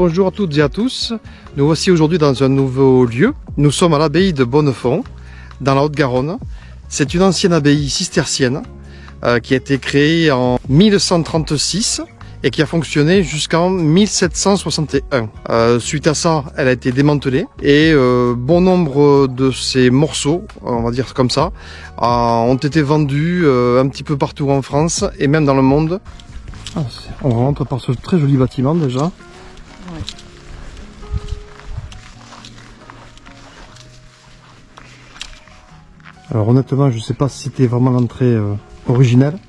Bonjour à toutes et à tous. Nous voici aujourd'hui dans un nouveau lieu. Nous sommes à l'abbaye de Bonnefond, dans la Haute-Garonne. C'est une ancienne abbaye cistercienne qui a été créée en 1136 et qui a fonctionné jusqu'en 1761. Suite à ça, elle a été démantelée et bon nombre de ces morceaux, on va dire comme ça, ont été vendus un petit peu partout en France et même dans le monde. On rentre par ce très joli bâtiment déjà. Ouais. Alors honnêtement, je ne sais pas si c'était vraiment l'entrée originelle.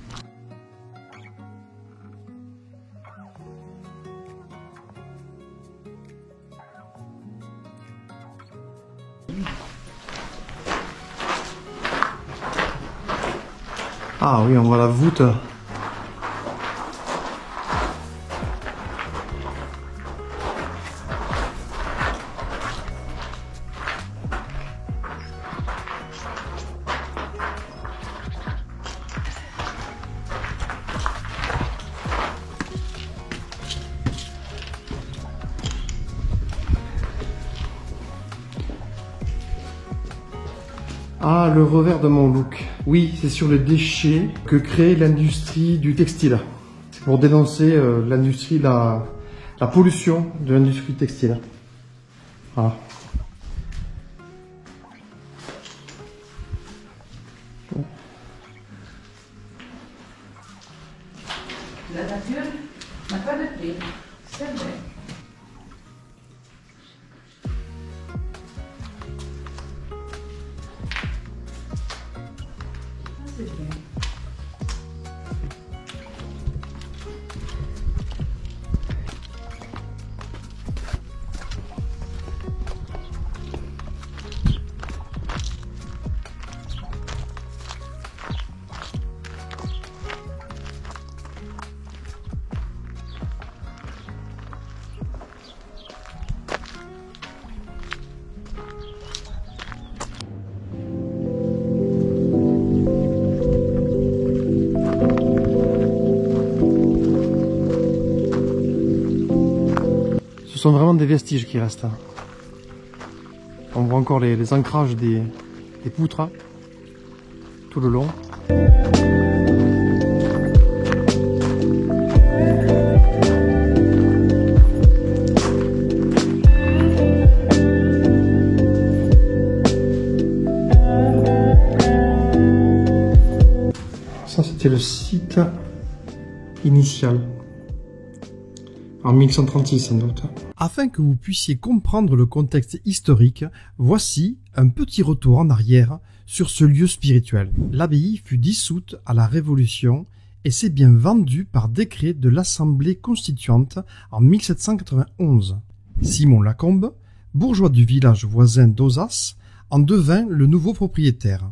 Ah oui, on voit la voûte. Ah, le revers de mon look. Oui, c'est sur les déchets que crée l'industrie du textile. C'est pour dénoncer l'industrie, la pollution de l'industrie textile. Voilà. La nature n'a pas de prix, c'est vrai. C'est bien. Ce sont vraiment des vestiges qui restent. On voit encore les ancrages des poutres tout le long. Ça, c'était le site initial. En 1136 sans doute. Afin que vous puissiez comprendre le contexte historique, voici un petit retour en arrière sur ce lieu spirituel. L'abbaye fut dissoute à la Révolution et s'est bien vendue par décret de l'Assemblée constituante en 1791. Simon Lacombe, bourgeois du village voisin d'Ozas, en devint le nouveau propriétaire.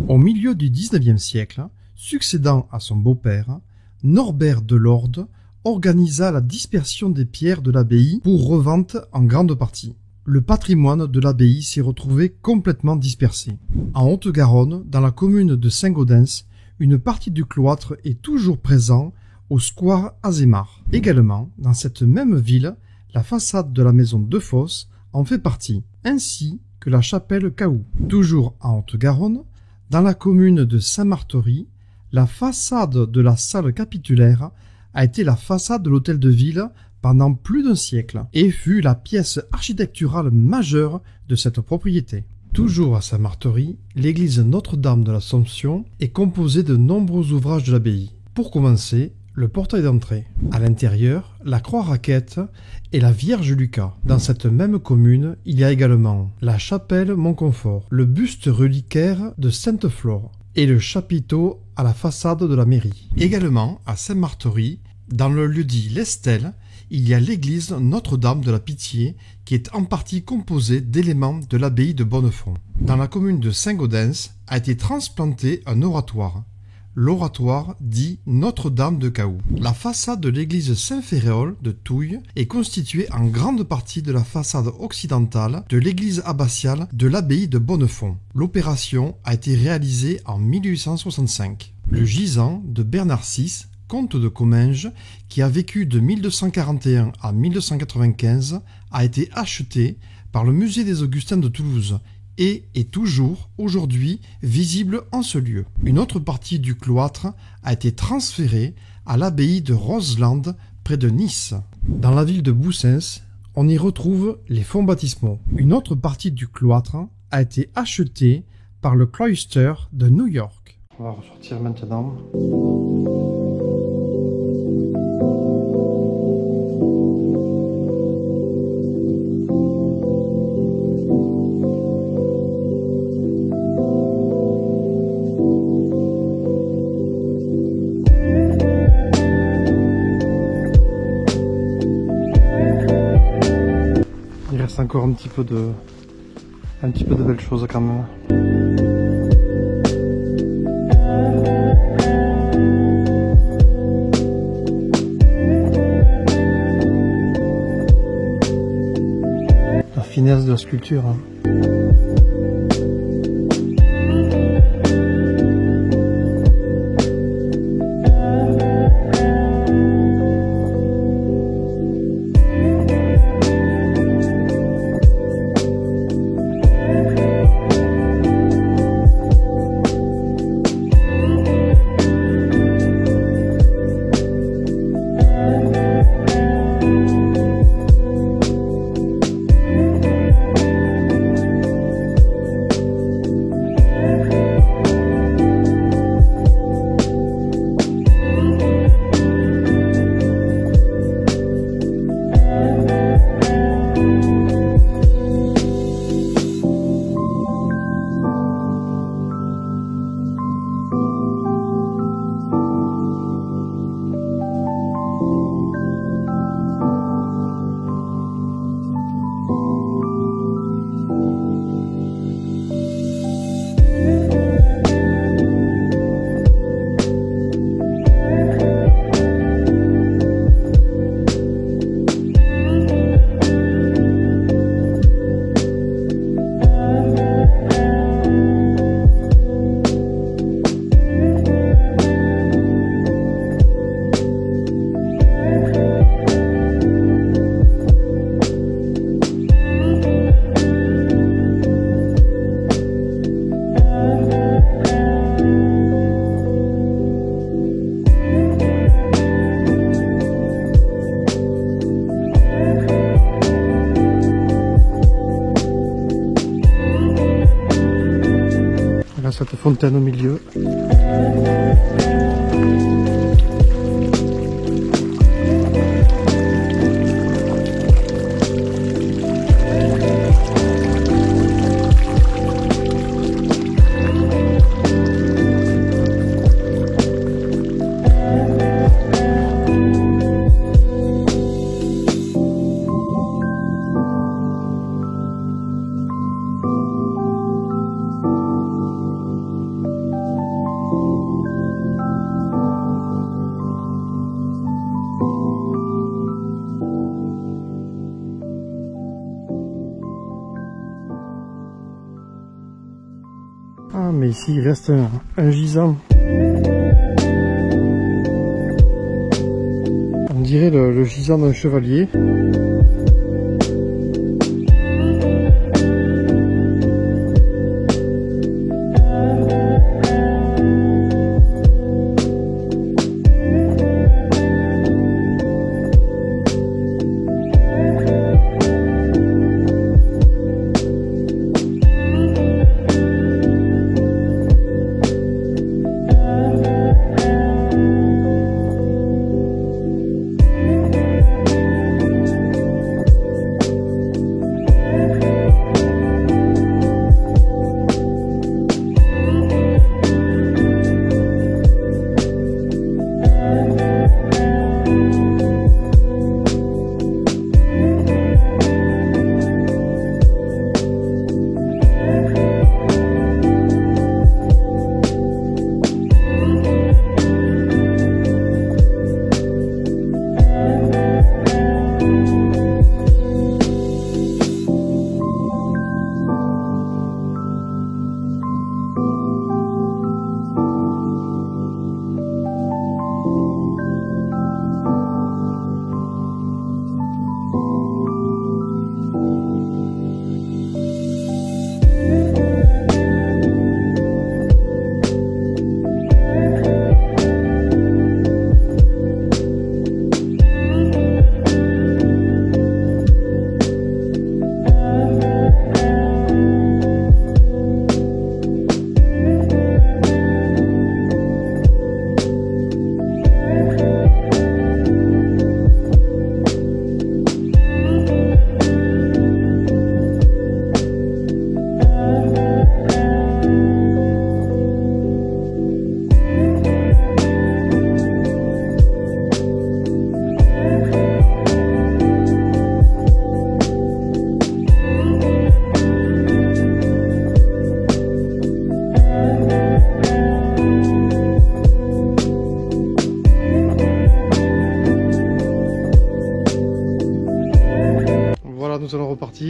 Au milieu du XIXe siècle, succédant à son beau-père, Norbert de Lorde organisa la dispersion des pierres de l'abbaye pour revente en grande partie. Le patrimoine de l'abbaye s'est retrouvé complètement dispersé. En Haute-Garonne, dans la commune de Saint-Gaudens, une partie du cloître est toujours présent au square Azémar. Également, dans cette même ville, la façade de la maison de Fosse en fait partie, ainsi que la chapelle Cahoux. Toujours en Haute-Garonne, dans la commune de Saint-Martory, la façade de la salle capitulaire a été la façade de l'hôtel de ville pendant plus d'un siècle et fut la pièce architecturale majeure de cette propriété. Toujours à Saint-Martory, l'église Notre-Dame de l'Assomption est composée de nombreux ouvrages de l'abbaye. Pour commencer, le portail d'entrée. À l'intérieur, la croix raquette et la Vierge Lucas. Dans cette même commune, il y a également la chapelle Montconfort, le buste reliquaire de Sainte-Flore et le chapiteau à la façade de la mairie. Également, à Saint-Martory, dans le lieu-dit l'Estelle, il y a l'église Notre-Dame de la Pitié qui est en partie composée d'éléments de l'abbaye de Bonnefond. Dans la commune de Saint-Gaudens a été transplanté un oratoire. L'oratoire dit Notre-Dame de Cahoux. La façade de l'église Saint-Féréol de Touille est constituée en grande partie de la façade occidentale de l'église abbatiale de l'abbaye de Bonnefond. L'opération a été réalisée en 1865. Le gisant de Bernard VI, comte de Comminges, qui a vécu de 1241 à 1295, a été acheté par le musée des Augustins de Toulouse et est toujours, aujourd'hui, visible en ce lieu. Une autre partie du cloître a été transférée à l'abbaye de Roseland, près de Nice. Dans la ville de Boussens, on y retrouve les fonts baptismaux. Une autre partie du cloître a été achetée par le Cloister de New York. On va ressortir maintenant. Il reste encore un petit peu de belles choses quand même. La finesse de la sculpture. Cette fontaine au milieu. Ah, mais ici il reste un gisant. On dirait le gisant d'un chevalier.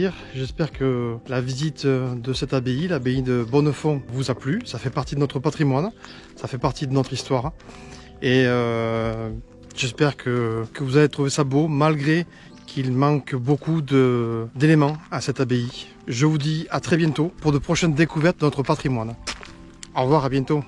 dire. J'espère que la visite de cette abbaye, l'abbaye de Bonnefond, vous a plu. Ça fait partie de notre patrimoine, ça fait partie de notre histoire. Et j'espère que vous avez trouvé ça beau, malgré qu'il manque beaucoup d'éléments à cette abbaye. Je vous dis à très bientôt pour de prochaines découvertes de notre patrimoine. Au revoir, à bientôt.